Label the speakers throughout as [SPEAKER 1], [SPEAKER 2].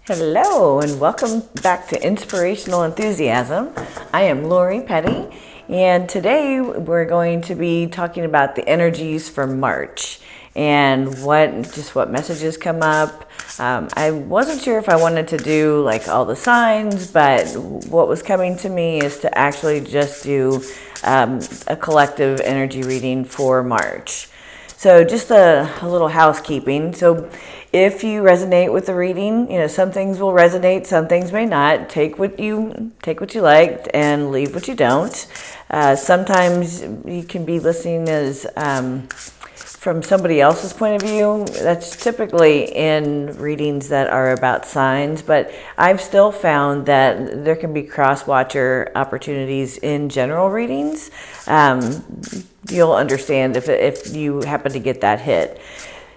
[SPEAKER 1] Hello and welcome back to Inspirational Enthusiasm. I am Lori Petty, and today we're going to be talking about the energies for March and what messages come up. I wasn't sure if I wanted to do like all the signs, but what was coming to me is to actually just do a collective energy reading for March. So just a little housekeeping. So if you resonate with the reading, some things will resonate, some things may not. Take what you like and leave what you don't. Sometimes you can be listening as from somebody else's point of view. That's typically in readings that are about signs, but I've still found that there can be cross-watcher opportunities in general readings. You'll understand if you happen to get that hit.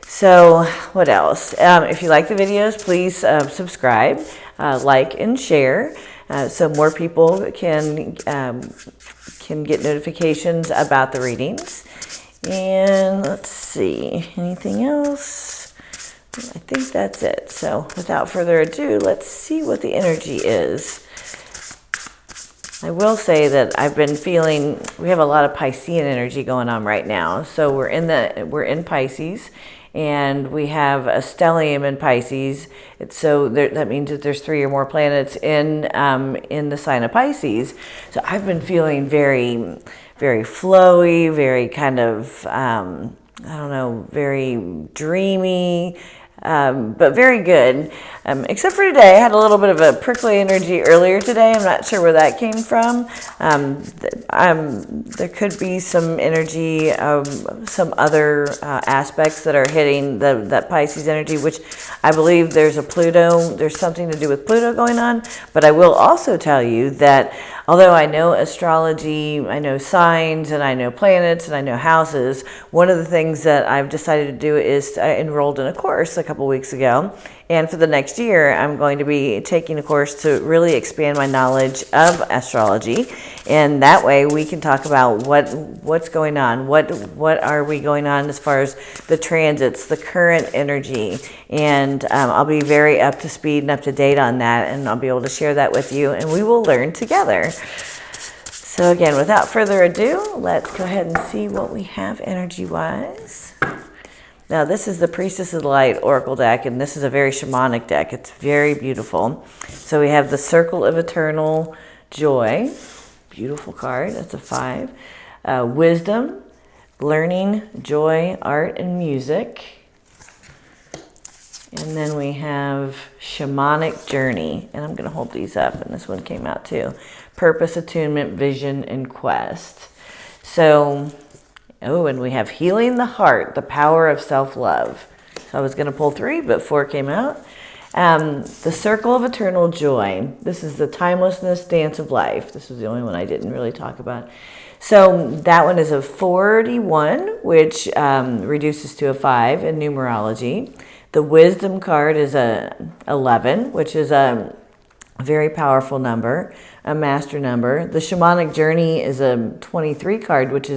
[SPEAKER 1] So what else? If you like the videos, please subscribe, like, and share so more people can get notifications about the readings. And let's see, anything else? I think that's it. So without further ado, let's see what the energy is. I will say that I've been feeling, we have a lot of Piscean energy going on right now. So we're in Pisces, and we have a stellium in Pisces. That means that there's 3 or more planets in the sign of Pisces. So I've been feeling very, very flowy, very kind of, very dreamy, but very good. Except for today, I had a little bit of a prickly energy earlier today. I'm not sure where that came from. There could be some energy of some other aspects that are hitting that Pisces energy, which I believe there's something to do with Pluto going on. But I will also tell you that although I know astrology, I know signs, and I know planets, and I know houses, one of the things that I've decided to do is I enrolled in a course a couple weeks ago. And for the next year, I'm going to be taking a course to really expand my knowledge of astrology. And that way we can talk about what's going on, what are we going on as far as the transits, the current energy. And I'll be very up to speed and up to date on that, and I'll be able to share that with you, and we will learn together. So again, without further ado, let's go ahead and see what we have energy-wise. Now, this is the Priestess of the Light Oracle deck, and this is a very shamanic deck. It's very beautiful. So we have the Circle of Eternal Joy. Beautiful card. That's a 5. Wisdom, Learning, Joy, Art, and Music. And then we have Shamanic Journey. And I'm going to hold these up, and this one came out too. Purpose, Attunement, Vision, and Quest. So... and we have Healing the Heart, the Power of Self-Love. So I was going to pull 3, but 4 came out. The Circle of Eternal Joy. This is the Timelessness Dance of Life. This was the only one I didn't really talk about. So that one is a 41, which reduces to a 5 in numerology. The Wisdom card is a 11, which is a very powerful number, a master number. The Shamanic Journey is a 23 card, which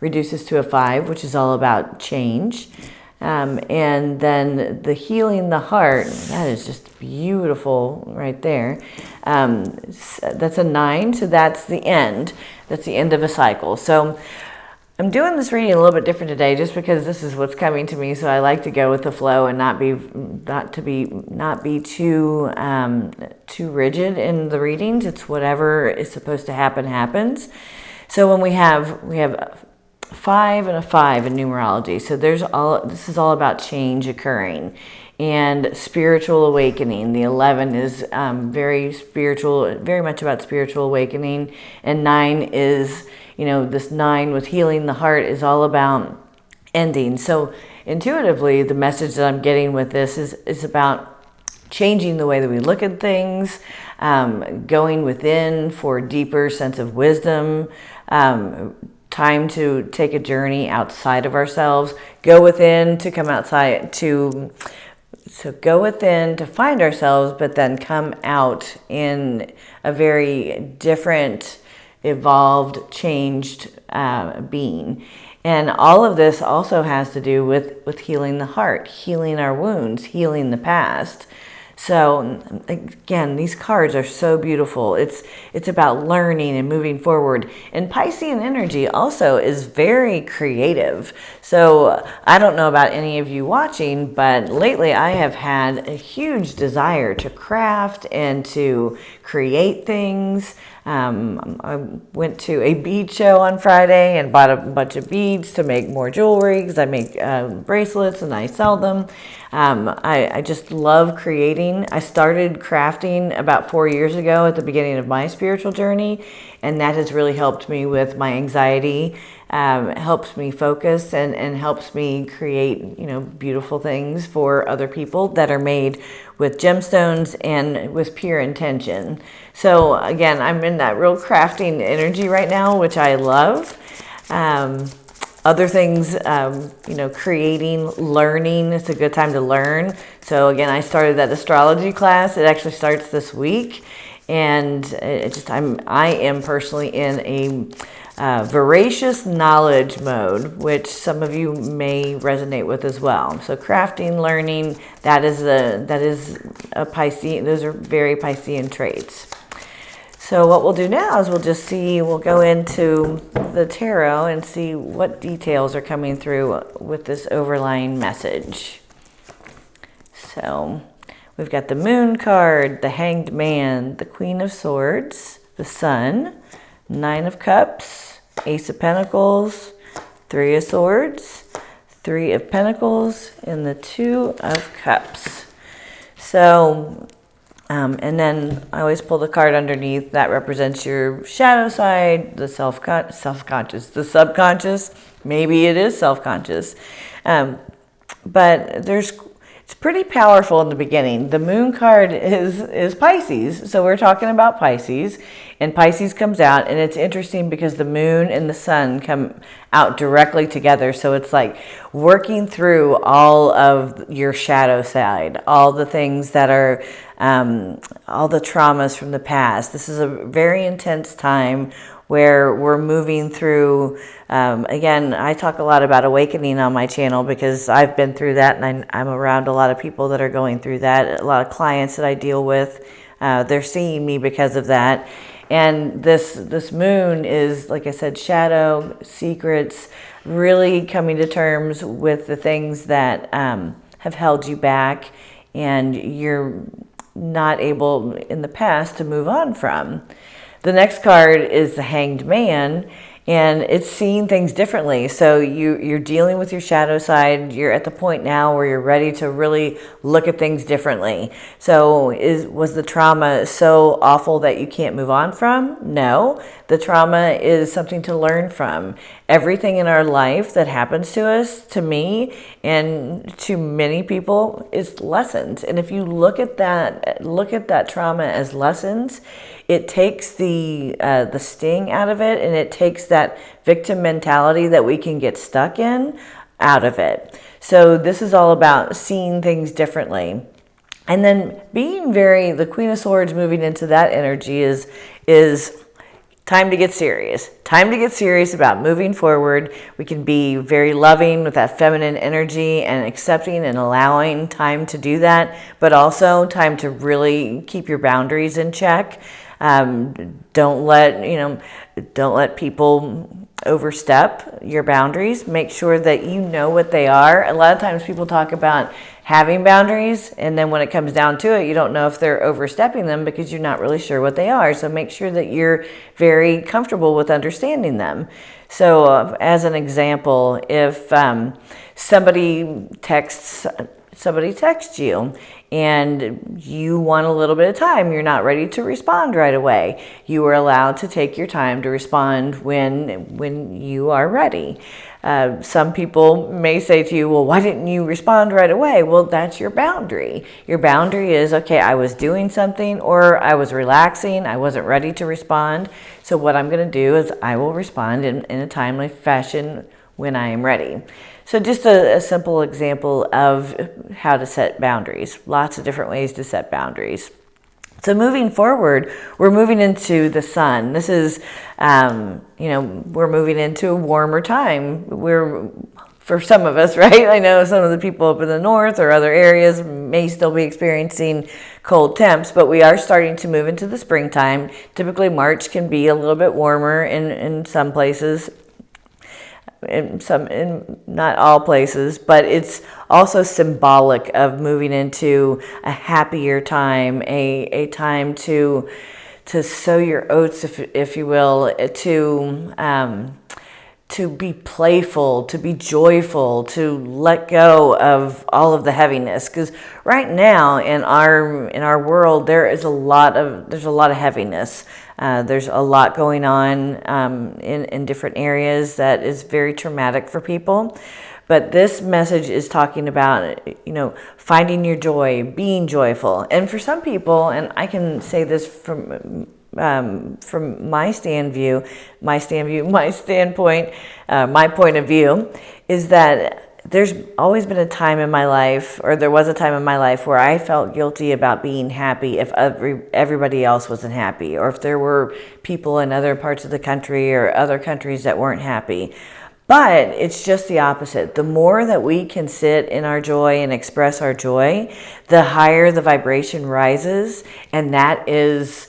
[SPEAKER 1] reduces to a 5, which is all about change. And then the Healing the Heart, that is just beautiful right there. That's a 9, so that's the end. That's the end of a cycle. So I'm doing this reading a little bit different today just because this is what's coming to me. So I like to go with the flow and not be too rigid in the readings. It's whatever is supposed to happen happens. So when we have 5 and a 5 in numerology. So this is all about change occurring and spiritual awakening. The 11 is very spiritual, very much about spiritual awakening, and 9 is, this 9 with Healing the Heart is all about ending. So intuitively, the message that I'm getting with this is about changing the way that we look at things, going within for a deeper sense of wisdom, time to take a journey outside of ourselves, go within to come outside so go within to find ourselves, but then come out in a very different, evolved, changed being. And all of this also has to do with healing the heart, healing our wounds, healing the past. So again, these cards are so beautiful. It's about learning and moving forward. And Piscean energy also is very creative. So I don't know about any of you watching, but lately I have had a huge desire to craft and to create things. I went to a bead show on Friday and bought a bunch of beads to make more jewelry, because I make bracelets and I sell them. I just love creating. I started crafting about 4 years ago at the beginning of my spiritual journey, and that has really helped me with my anxiety, helps me focus, and helps me create, beautiful things for other people that are made with gemstones and with pure intention. So again, I'm in that real crafting energy right now, which I love. Other things, creating, learning. It's a good time to learn. So again, I started that astrology class. It actually starts this week, and I am personally in a voracious knowledge mode, which some of you may resonate with as well. So crafting, learning, that is a Piscean. Those are very Piscean traits. So what we'll do now is we'll go into the tarot and see what details are coming through with this overlying message. So we've got the Moon card, the Hanged Man, the Queen of Swords, the Sun, Nine of Cups, Ace of Pentacles, Three of Swords, Three of Pentacles, and the Two of Cups. So and then I always pull the card underneath that represents your shadow side, the self-conscious, the subconscious. Maybe it is self-conscious. But it's pretty powerful in the beginning. The Moon card is Pisces. So we're talking about Pisces, and Pisces comes out, and it's interesting because the Moon and the Sun come out directly together. So it's like working through all of your shadow side, all the things that are all the traumas from the past. This is a very intense time where we're moving through, again, I talk a lot about awakening on my channel because I've been through that, and I'm around a lot of people that are going through that, a lot of clients that I deal with. They're seeing me because of that. And this moon is, like I said, shadow, secrets, really coming to terms with the things that have held you back and you're not able in the past to move on from. The next card is the Hanged Man, and it's seeing things differently. So you're dealing with your shadow side. You're at the point now where you're ready to really look at things differently. So was the trauma so awful that you can't move on from? No. The trauma is something to learn from. Everything in our life that happens to us, to me, and to many people, is lessons. And if you look at that trauma as lessons, it takes the sting out of it, and it takes that victim mentality that we can get stuck in out of it. So this is all about seeing things differently. And then the Queen of Swords moving into that energy is time to get serious. Time to get serious about moving forward. We can be very loving with that feminine energy and accepting and allowing time to do that, but also time to really keep your boundaries in check. Don't let people overstep your boundaries. Make sure that you know what they are. A lot of times people talk about having boundaries, and then when it comes down to it, you don't know if they're overstepping them because you're not really sure what they are. So make sure that you're very comfortable with understanding them. So as an example, if somebody texts you and you want a little bit of time, you're not ready to respond right away, you are allowed to take your time to respond when you are ready. Some people may say to you, well, why didn't you respond right away? Well, that's your boundary. Your boundary is, okay, I was doing something, or I was relaxing, I wasn't ready to respond. So what I'm going to do is I will respond in a timely fashion when I am ready. So just a simple example of how to set boundaries. Lots of different ways to set boundaries. So moving forward, we're moving into the Sun. This is, we're moving into a warmer time. We're for some of us, right? I know some of the people up in the north or other areas may still be experiencing cold temps, but we are starting to move into the springtime. Typically March can be a little bit warmer in some places, in not all places, but it's also symbolic of moving into a happier time, a time to sow your oats, if you will, to be playful, to be joyful, to let go of all of the heaviness. Because right now in our world, there's a lot of heaviness. There's a lot going on in different areas that is very traumatic for people. But this message is talking about, finding your joy, being joyful. And for some people, and I can say this from my point of view, is that there's always been a time in my life, or there was a time in my life, where I felt guilty about being happy if everybody else wasn't happy, or if there were people in other parts of the country or other countries that weren't happy. But it's just the opposite. The more that we can sit in our joy and express our joy, the higher the vibration rises, and that is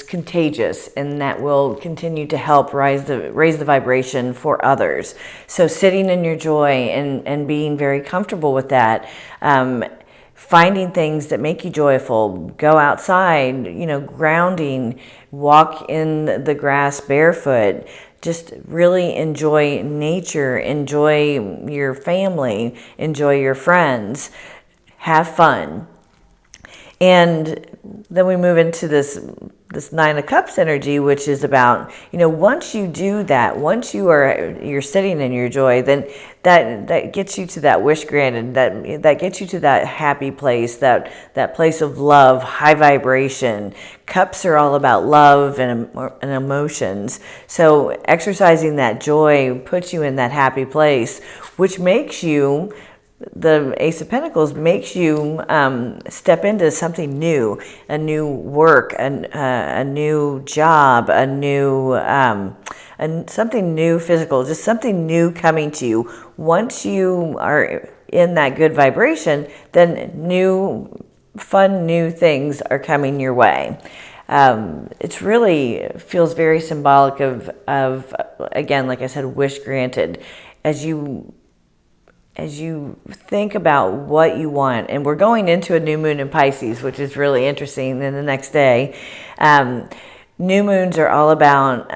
[SPEAKER 1] contagious, and that will continue to help raise the vibration for others. So sitting in your joy and being very comfortable with that, finding things that make you joyful, go outside, grounding, walk in the grass barefoot, just really enjoy nature, enjoy your family, enjoy your friends, have fun. And then we move into this Nine of Cups energy, which is about, once you do that, once you're sitting in your joy, then that gets you to that wish granted, that gets you to that happy place, that place of love, high vibration. Cups are all about love and emotions. So exercising that joy puts you in that happy place, which makes you, the Ace of Pentacles makes you step into something new, a new work, a new job, something new physical, just something new coming to you. Once you are in that good vibration, then fun new things are coming your way. It's really feels very symbolic of again, like I said, wish granted. As you think about what you want, and we're going into a new moon in Pisces, which is really interesting in the next day. New moons are all about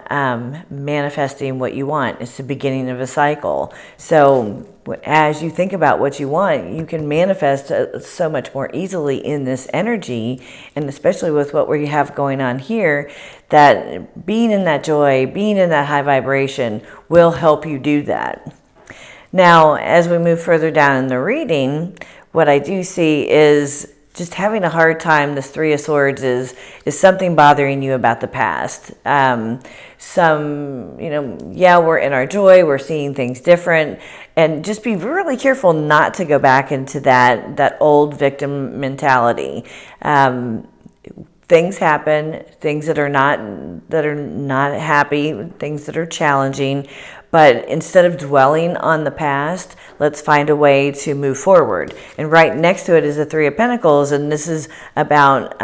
[SPEAKER 1] manifesting what you want. It's the beginning of a cycle. So as you think about what you want, you can manifest so much more easily in this energy, and especially with what we have going on here, that being in that joy, being in that high vibration will help you do that. Now, as we move further down in the reading, what I do see is just having a hard time. This Three of Swords is something bothering you about the past. We're in our joy, we're seeing things different, and just be really careful not to go back into that old victim mentality. Things happen, things that are not happy, things that are challenging. But instead of dwelling on the past, let's find a way to move forward. And right next to it is the Three of Pentacles, and this is about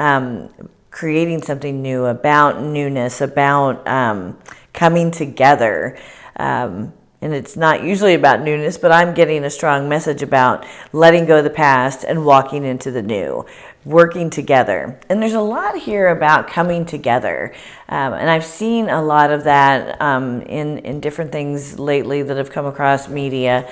[SPEAKER 1] creating something new, about newness, about coming together. And it's not usually about newness, but I'm getting a strong message about letting go of the past and walking into the new, working together. And there's a lot here about coming together. And I've seen a lot of that in different things lately that have come across media,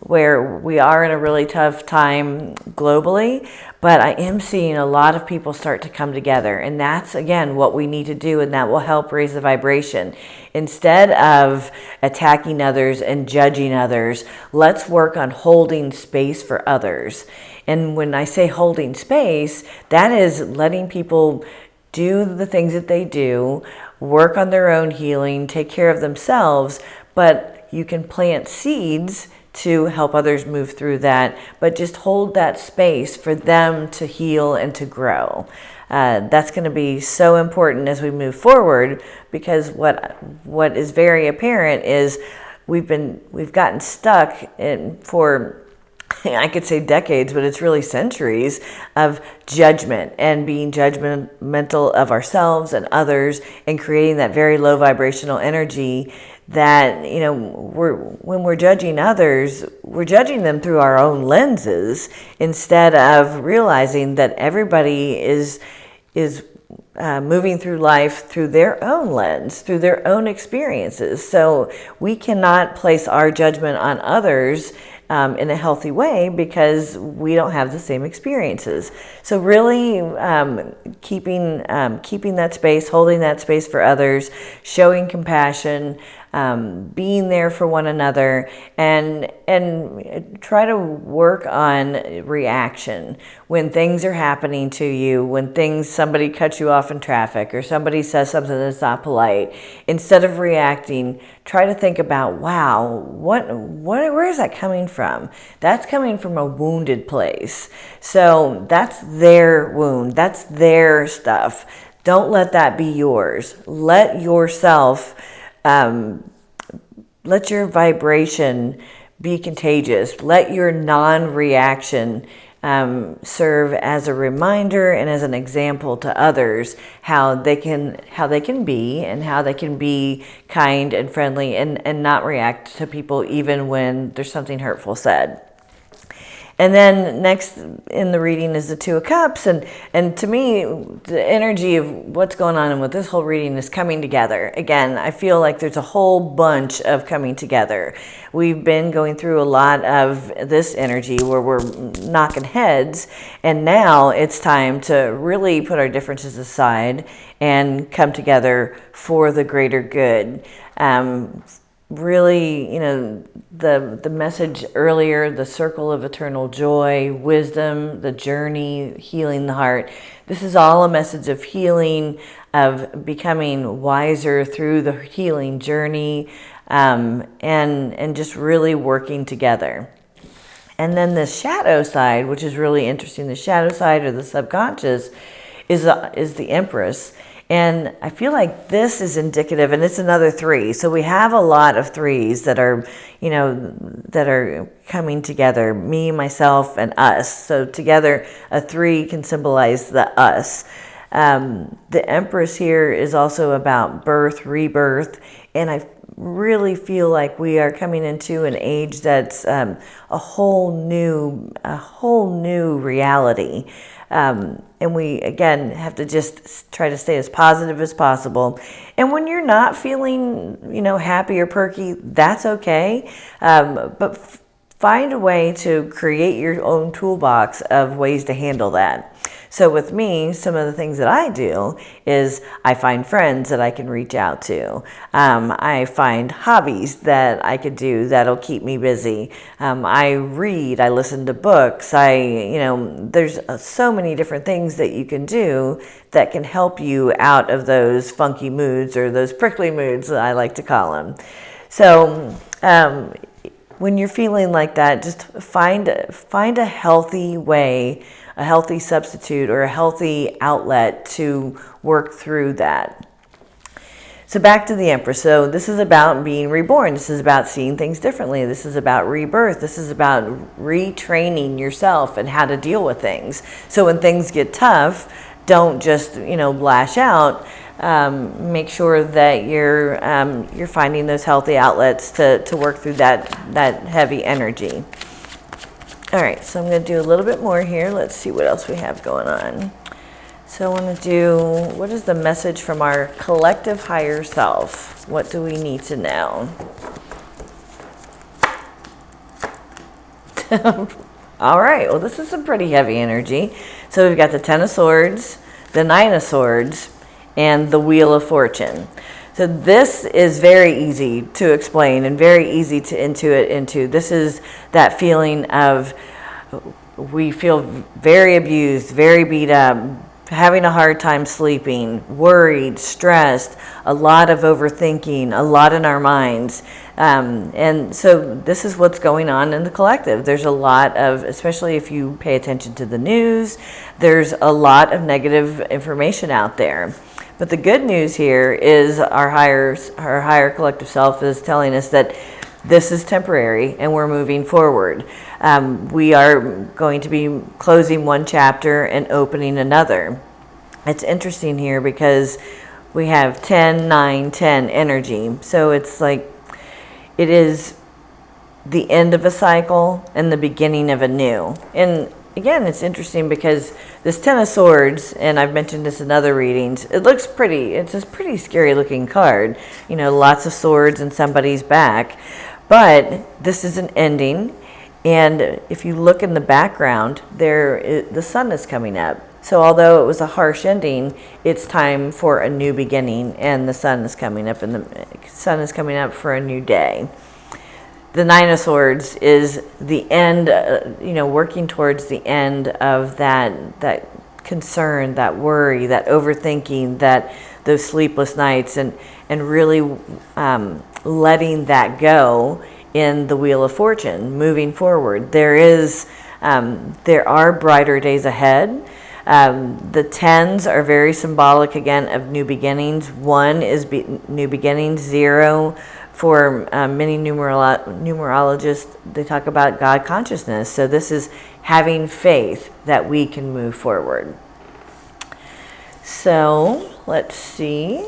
[SPEAKER 1] where we are in a really tough time globally, but I am seeing a lot of people start to come together. And that's, again, what we need to do, and that will help raise the vibration. Instead of attacking others and judging others, let's work on holding space for others. And when I say holding space, that is letting people do the things that they do, work on their own healing, take care of themselves, but you can plant seeds to help others move through that, but just hold that space for them to heal and to grow. That's going to be so important as we move forward, because what is very apparent is we've gotten stuck in for, I could say decades, but it's really centuries of judgment and being judgmental of ourselves and others, and creating that very low vibrational energy that, when we're judging others, we're judging them through our own lenses, instead of realizing that everybody is moving through life through their own lens, through their own experiences. So we cannot place our judgment on others in a healthy way, because we don't have the same experiences. So really keeping that space, holding that space for others, showing compassion, being there for one another, and try to work on reaction when things are happening to you, when somebody cuts you off in traffic, or somebody says something that's not polite. Instead of reacting, try to think about, wow, where is that coming from? That's coming from a wounded place. So that's their wound, that's their stuff. Don't let that be yours. Let yourself, let your vibration be contagious. Let your non-reaction serve as a reminder and as an example to others how they can be, and how they can be kind and friendly, and not react to people even when there's something hurtful said. And then next in the reading is the Two of Cups. And to me, the energy of what's going on with this whole reading is coming together. Again, I feel like there's a whole bunch of coming together. We've been going through a lot of this energy where we're knocking heads. And now it's time to really put our differences aside and come together for the greater good. Really, the message earlier, the circle of eternal joy, wisdom, the journey, healing the heart. This is all a message of healing, of becoming wiser through the healing journey, and just really working together. And then the shadow side, which is really interesting, the shadow side, or the subconscious, is the Empress. And I feel like this is indicative, and it's another 3. So we have a lot of 3s that are, that are coming together, me, myself, and us. So together, a 3 can symbolize the us. The Empress here is also about birth, rebirth, and I really feel like we are coming into an age that's a whole new reality. And we, again, have to just try to stay as positive as possible. And when you're not feeling, happy or perky, that's okay. But find a way to create your own toolbox of ways to handle that. So with me, some of the things that I do is I find friends that I can reach out to. I find hobbies that I could do that'll keep me busy. I read, I listen to books. There's so many different things that you can do that can help you out of those funky moods, or those prickly moods, I like to call them. So when you're feeling like that, just find a healthy way, a healthy substitute, or a healthy outlet to work through that. So back to the Empress. So this is about being reborn. This is about seeing things differently. This is about rebirth. This is about retraining yourself and how to deal with things. So when things get tough, don't just, lash out. Make sure that you're finding those healthy outlets to work through that heavy energy. All right, so I'm going to do a little bit more here. Let's see what else we have going on. So I want to do, what is the message from our collective higher self? What do we need to know? All right, well, this is some pretty heavy energy. So we've got the Ten of Swords, the Nine of Swords, and the Wheel of Fortune. So this is very easy to explain and very easy to intuit into. This is that feeling of we feel very abused, very beat up, having a hard time sleeping, worried, stressed, a lot of overthinking, a lot in our minds. And so this is what's going on in the collective. There's a lot of, especially if you pay attention to the news, there's a lot of negative information out there. But the good news here is our higher collective self is telling us that this is temporary and we're moving forward. We are going to be closing one chapter and opening another. It's interesting here because we have 10, 9, 10 energy. So it's like it is the end of a cycle and the beginning of a new. And again, it's interesting because this Ten of Swords, and I've mentioned this in other readings, it looks pretty. It's a pretty scary looking card. You know, lots of swords in somebody's back. But this is an ending. And if you look in the background, the sun is coming up. So although it was a harsh ending, it's time for a new beginning, and the sun is coming up, and the sun is coming up for a new day. The Nine of Swords is the end, working towards the end of that concern, that worry, that overthinking, those sleepless nights, and really letting that go in the Wheel of Fortune, moving forward. there are brighter days ahead. The tens are very symbolic, again, of new beginnings. 1 is new beginnings. 0, for many numerologists, they talk about God consciousness. So this is having faith that we can move forward. So let's see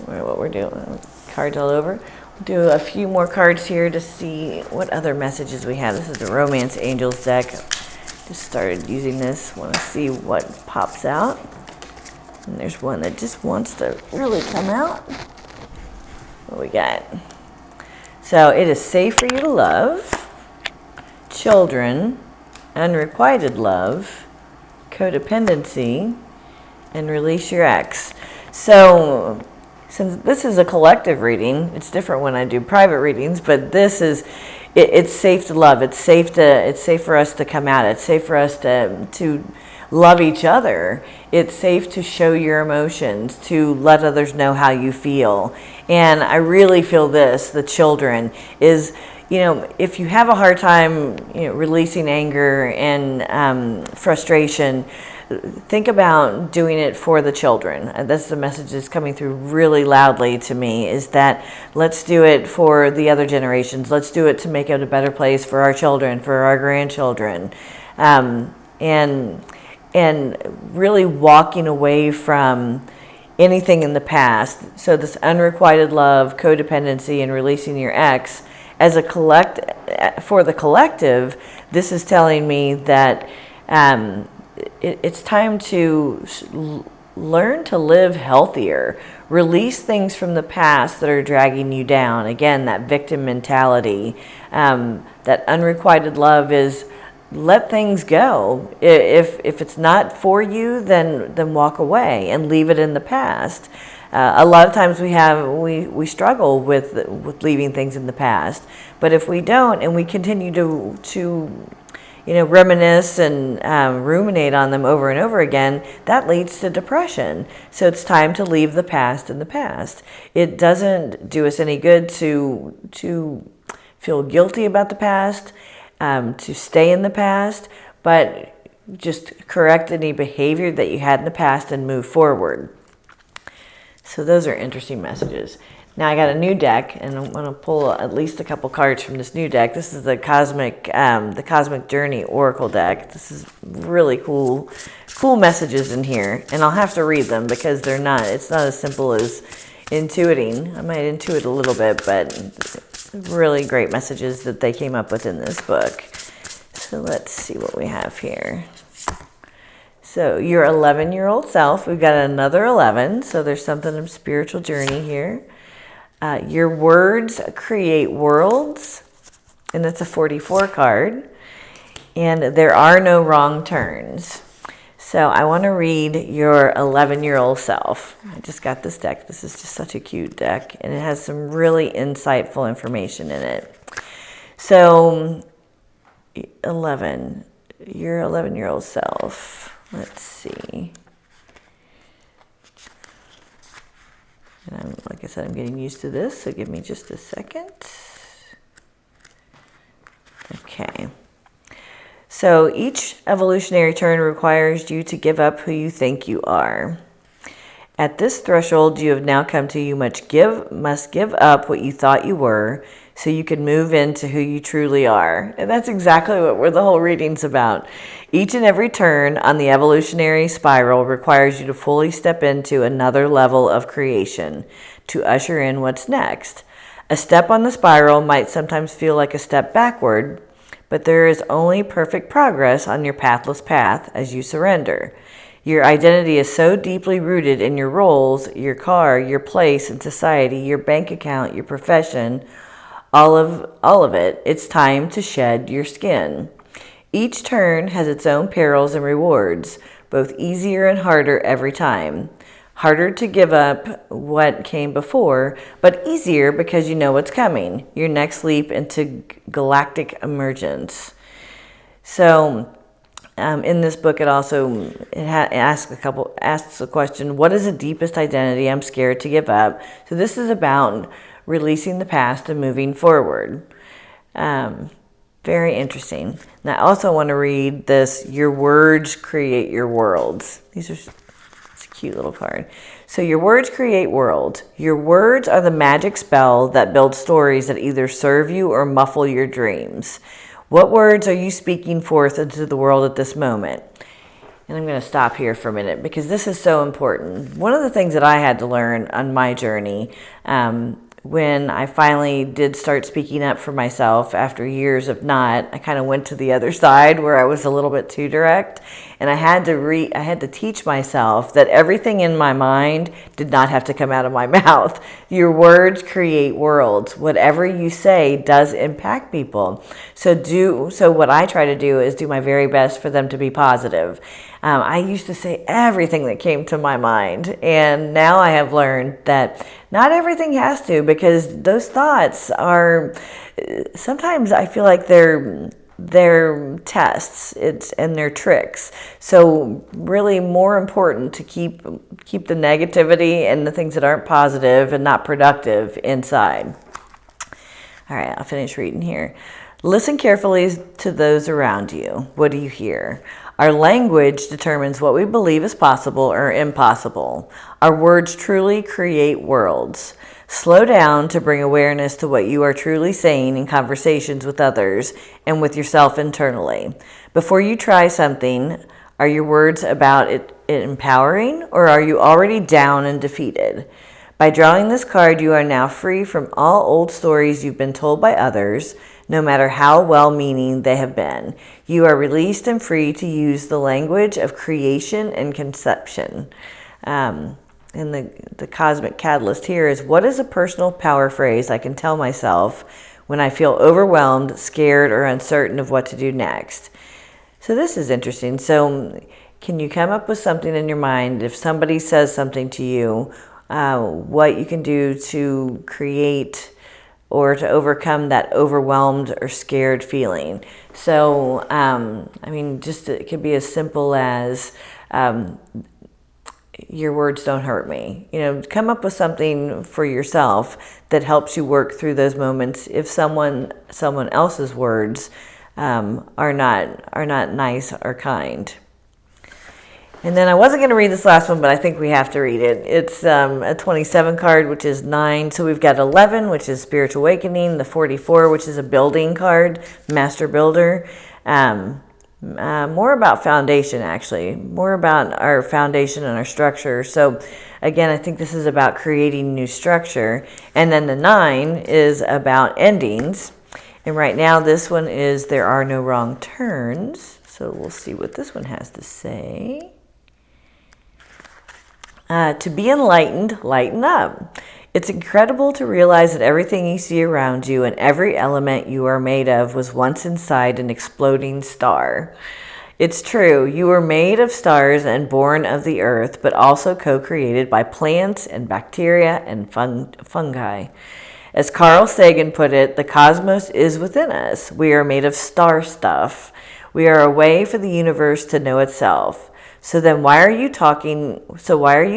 [SPEAKER 1] what we're doing. Cards all over. We'll do a few more cards here to see what other messages we have. This is the Romance Angels deck. Just started using this. Want to see what pops out. And there's one that just wants to really come out. What we got? So it is safe for you to love, children, unrequited love, codependency, and release your ex. So since this is a collective reading, it's different when I do private readings, but this is, it's safe to love. It's safe for us to come out. It's safe for us to love each other. It's safe to show your emotions, to let others know how you feel. And I really feel the children is, if you have a hard time, releasing anger and frustration, think about doing it for the children. That's the message that's coming through really loudly to me, is that let's do it for the other generations. Let's do it to make it a better place for our children, for our grandchildren. And really walking away from anything in the past. So this unrequited love, codependency, and releasing your ex, as a for the collective, this is telling me that it's time to learn to live healthier. Release things from the past that are dragging you down. Again, that victim mentality. That unrequited love is, let things go. If it's not for you, then walk away and leave it in the past. A lot of times we struggle with leaving things in the past, but if we don't and we continue to reminisce and ruminate on them over and over again, that leads to depression. So it's time to leave the past in the past. It doesn't do us any good to feel guilty about the past. To stay in the past, but just correct any behavior that you had in the past and move forward. So those are interesting messages. Now I got a new deck, and I'm going to pull at least a couple cards from this new deck. This is the Cosmic Journey Oracle deck. This is really cool messages in here, and I'll have to read them because it's not as simple as intuiting. I might intuit a little bit, but really great messages that they came up with in this book. So let's see what we have here. So your 11-year-old self, we've got another 11, so there's something of spiritual journey here. Your words create worlds, and that's a 44 card. And there are no wrong turns. So I want to read your 11-year-old self. I just got this deck. This is just such a cute deck, and it has some really insightful information in it. So 11, your 11-year-old self. Let's see. And like I said, I'm getting used to this, so give me just a second. Okay. So each evolutionary turn requires you to give up who you think you are. At this threshold you have now come to, you must give up what you thought you were, so you can move into who you truly are. And that's exactly what the whole reading's about. Each and every turn on the evolutionary spiral requires you to fully step into another level of creation to usher in what's next. A step on the spiral might sometimes feel like a step backward, but there is only perfect progress on your pathless path as you surrender. Your identity is so deeply rooted in your roles, your car, your place in society, your bank account, your profession, all of it. It's time to shed your skin. Each turn has its own perils and rewards, both easier and harder every time. Harder to give up what came before, but easier because you know what's coming. Your next leap into galactic emergence. So, in this book, it asks the question, what is the deepest identity I'm scared to give up? So this is about releasing the past and moving forward. Very interesting. And I also want to read this, your words create your worlds. It's a cute little card. So your words create worlds. Your words are the magic spell that builds stories that either serve you or muffle your dreams. What words are you speaking forth into the world at this moment? And I'm going to stop here for a minute because this is so important. One of the things that I had to learn on my journey, when I finally did start speaking up for myself after years of not, I kind of went to the other side where I was a little bit too direct. And I had to teach myself that everything in my mind did not have to come out of my mouth. Your words create worlds. Whatever you say does impact people. So what I try to do is do my very best for them to be positive. I used to say everything that came to my mind, and now I have learned that not everything has to, because those thoughts are, sometimes I feel like they're tests, and they're tricks. So really more important to keep the negativity and the things that aren't positive and not productive inside. All right, I'll finish reading here. Listen carefully to those around you. What do you hear? Our language determines what we believe is possible or impossible. Our words truly create worlds. Slow down to bring awareness to what you are truly saying in conversations with others and with yourself internally. Before you try something, are your words about it empowering, or are you already down and defeated? By drawing this card, you are now free from all old stories you've been told by others, no matter how well-meaning they have been. You are released and free to use the language of creation and conception. And the cosmic catalyst here is, what is a personal power phrase I can tell myself when I feel overwhelmed, scared, or uncertain of what to do next? So this is interesting. So can you come up with something in your mind, if somebody says something to you, what you can do to create or to overcome that overwhelmed or scared feeling? So, it could be as simple as, your words don't hurt me. Come up with something for yourself that helps you work through those moments if someone else's words are not nice or kind. And then I wasn't going to read this last one, but I think we have to read it. It's a 27 card, which is 9. So we've got 11, which is spiritual awakening, the 44, which is a building card, master builder. More about foundation, actually, more about our foundation and our structure. So again, I think this is about creating new structure. And then the 9 is about endings. And right now this one is, there are no wrong turns. So we'll see what this one has to say. To be enlightened, lighten up. It's incredible to realize that everything you see around you and every element you are made of was once inside an exploding star. It's true, you were made of stars and born of the earth, but also co-created by plants and bacteria and fungi. As Carl Sagan put it, the cosmos is within us. We are made of star stuff. We are a way for the universe to know itself. So why are you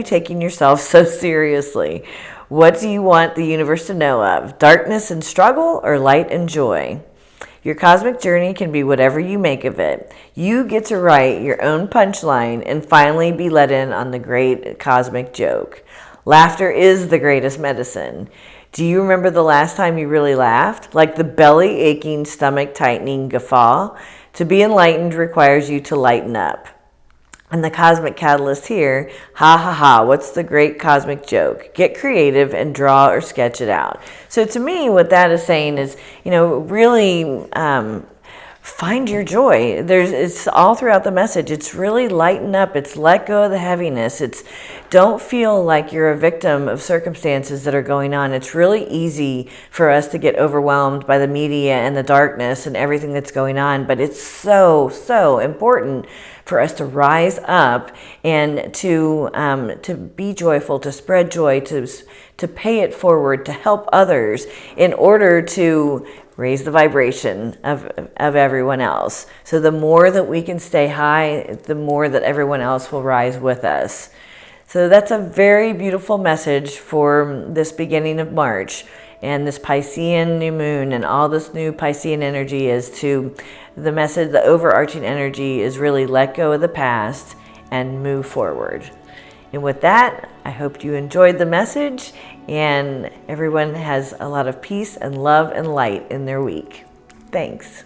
[SPEAKER 1] taking yourself so seriously? What do you want the universe to know of? Darkness and struggle, or light and joy? Your cosmic journey can be whatever you make of it. You get to write your own punchline and finally be let in on the great cosmic joke. Laughter is the greatest medicine. Do you remember the last time you really laughed? Like the belly aching, stomach tightening guffaw? To be enlightened requires you to lighten up. And the cosmic catalyst here, ha ha ha, what's the great cosmic joke? Get creative and draw or sketch it out. So to me, what that is saying is, really find your joy. It's all throughout the message. It's really lighten up. It's let go of the heaviness. It's don't feel like you're a victim of circumstances that are going on. It's really easy for us to get overwhelmed by the media and the darkness and everything that's going on. But it's so, so important for us to rise up and to be joyful, to spread joy, to pay it forward, to help others in order to raise the vibration of everyone else. So the more that we can stay high, the more that everyone else will rise with us. So that's a very beautiful message for this beginning of March and this Piscean new moon and all this new Piscean energy is to the message, the overarching energy is really let go of the past and move forward. And with that, I hope you enjoyed the message and everyone has a lot of peace and love and light in their week. Thanks.